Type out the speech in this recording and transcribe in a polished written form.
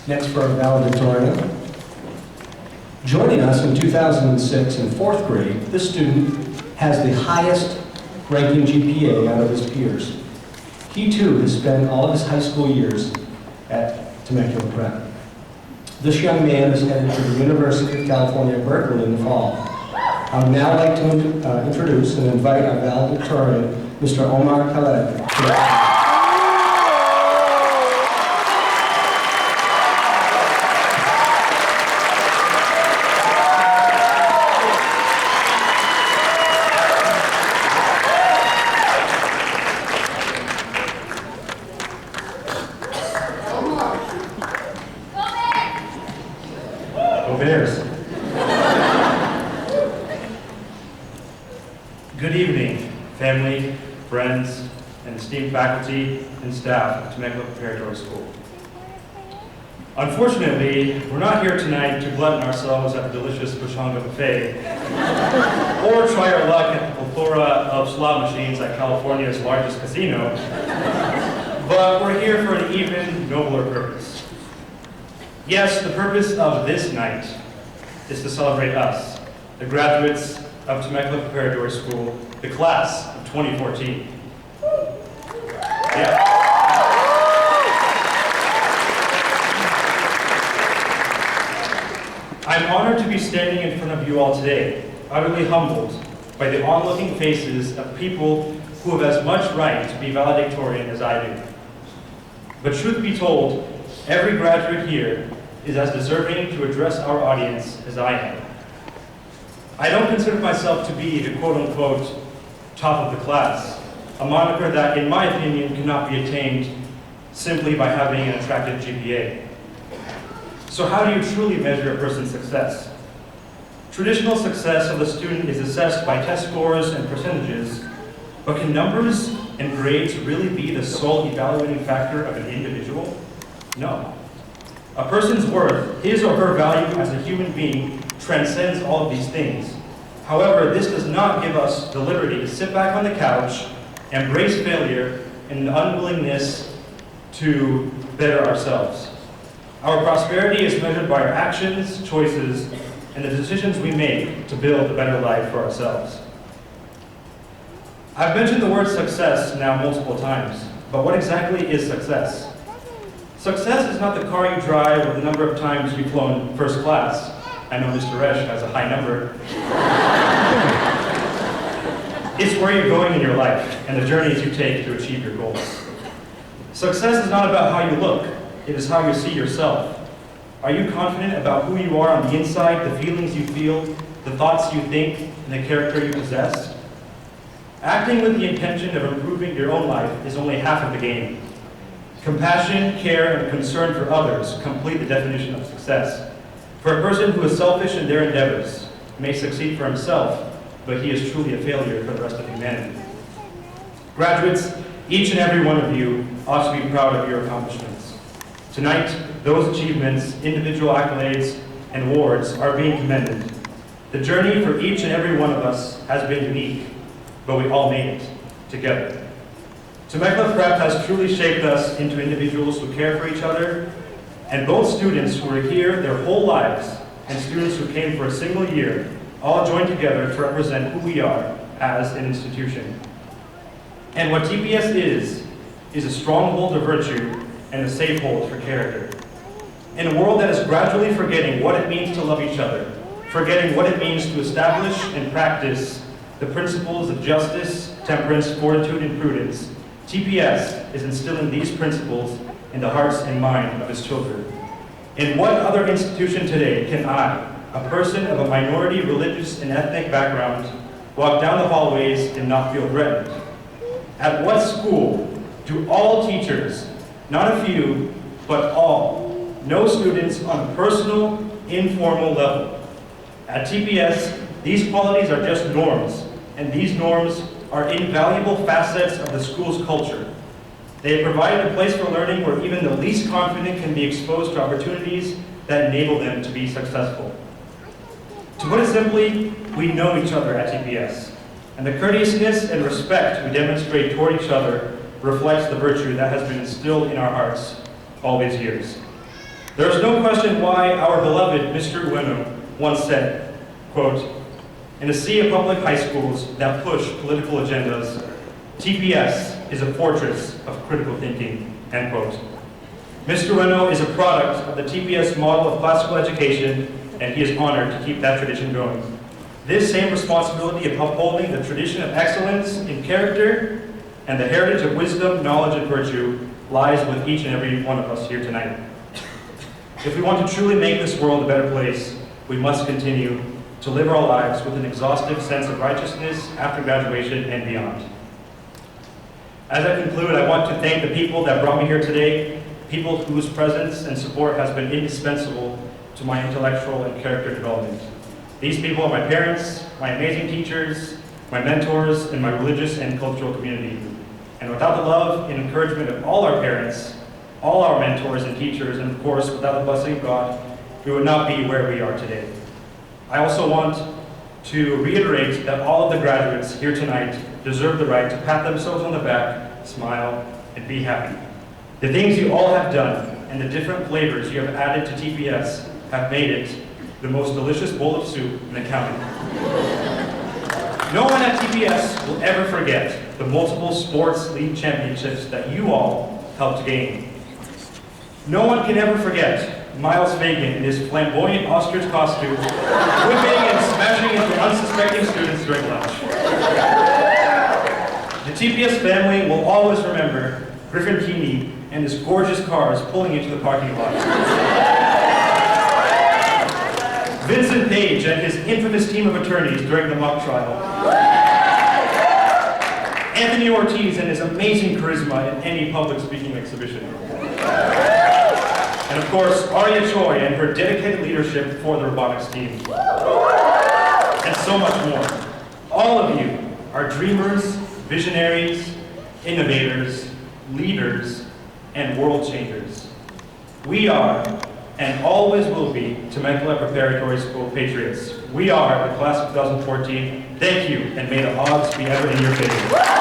Next for our valedictorian. Joining us in 2006 in fourth grade, this student has the highest ranking GPA out of his peers. He too has spent all of his high school years at Temecula Prep. This young man is headed to the University of California, Berkeley in the fall. I would now like to introduce and invite our valedictorian, Mr. Omar Khaled. Good evening, family, friends, and esteemed faculty and staff of Temecula Preparatory School. Unfortunately, we're not here tonight to glutton ourselves at the delicious Pechanga buffet or try our luck at the plethora of slot machines at California's largest casino, but we're here for an even nobler purpose. Yes, the purpose of this night is to celebrate us, the graduates of Temecula Preparatory School, the class of 2014. Yeah. I'm honored to be standing in front of you all today, utterly humbled by the onlooking faces of people who have as much right to be valedictorian as I do. But truth be told, every graduate here is as deserving to address our audience as I am. I don't consider myself to be the quote-unquote top of the class, a moniker that, in my opinion, cannot be attained simply by having an attractive GPA. So how do you truly measure a person's success? Traditional success of a student is assessed by test scores and percentages, but can numbers and grades really be the sole evaluating factor of an individual? No. A person's worth, his or her value as a human being, transcends all of these things. However, this does not give us the liberty to sit back on the couch, embrace failure, and an unwillingness to better ourselves. Our prosperity is measured by our actions, choices, and the decisions we make to build a better life for ourselves. I've mentioned the word success now multiple times, but what exactly is success? Success is not the car you drive or the number of times you've flown first class. I know Mr. Resch has a high number. It's where you're going in your life and the journeys you take to achieve your goals. Success is not about how you look, it is how you see yourself. Are you confident about who you are on the inside, the feelings you feel, the thoughts you think, and the character you possess? Acting with the intention of improving your own life is only half of the game. Compassion, care, and concern for others complete the definition of success. For a person who is selfish in their endeavors may succeed for himself, but he is truly a failure for the rest of humanity. Graduates, each and every one of you ought to be proud of your accomplishments. Tonight, those achievements, individual accolades, and awards are being commended. The journey for each and every one of us has been unique, but we all made it together. Temecula Prep has truly shaped us into individuals who care for each other, and both students who are here their whole lives and students who came for a single year all joined together to represent who we are as an institution. And what TPS is a stronghold of virtue and a safe hold for character. In a world that is gradually forgetting what it means to love each other, forgetting what it means to establish and practice the principles of justice, temperance, fortitude, and prudence, TPS is instilling these principles in the hearts and mind of its children. In what other institution today can I, a person of a minority religious and ethnic background, walk down the hallways and not feel threatened? At what school do all teachers, not a few, but all, know students on a personal, informal level? At TPS, these qualities are just norms, and these norms are invaluable facets of the school's culture. They have provided a place for learning where even the least confident can be exposed to opportunities that enable them to be successful. To put it simply, we know each other at TPS, and the courteousness and respect we demonstrate toward each other reflects the virtue that has been instilled in our hearts all these years. There is no question why our beloved Mr. Ueno once said, quote, "In a sea of public high schools that push political agendas, TPS is a fortress of critical thinking," end quote. Mr. Ueno is a product of the TPS model of classical education, and he is honored to keep that tradition going. This same responsibility of upholding the tradition of excellence in character and the heritage of wisdom, knowledge, and virtue lies with each and every one of us here tonight. If we want to truly make this world a better place, we must continue to live our lives with an exhaustive sense of righteousness after graduation and beyond. As I conclude, I want to thank the people that brought me here today, people whose presence and support has been indispensable to my intellectual and character development. These people are my parents, my amazing teachers, my mentors, and my religious and cultural community. And without the love and encouragement of all our parents, all our mentors and teachers, and of course, without the blessing of God, we would not be where we are today. I also want to reiterate that all of the graduates here tonight deserve the right to pat themselves on the back, smile, and be happy. The things you all have done and the different flavors you have added to TPS have made it the most delicious bowl of soup in the county. No one at TPS will ever forget the multiple sports league championships that you all helped gain. No one can ever forget Miles Fagan in his flamboyant ostrich costume, whipping and smashing into unsuspecting students during lunch. The TPS family will always remember Griffin Keeney and his gorgeous cars pulling into the parking lot. Vincent Page and his infamous team of attorneys during the mock trial. Anthony Ortiz and his amazing charisma in any public speaking exhibition. And of course, Arya Choi and her dedicated leadership for the robotics team. And so much more. All of you are dreamers, visionaries, innovators, leaders, and world changers. We are, and always will be, Temecula Preparatory School patriots. We are the class of 2014. Thank you, and may the odds be ever in your favor.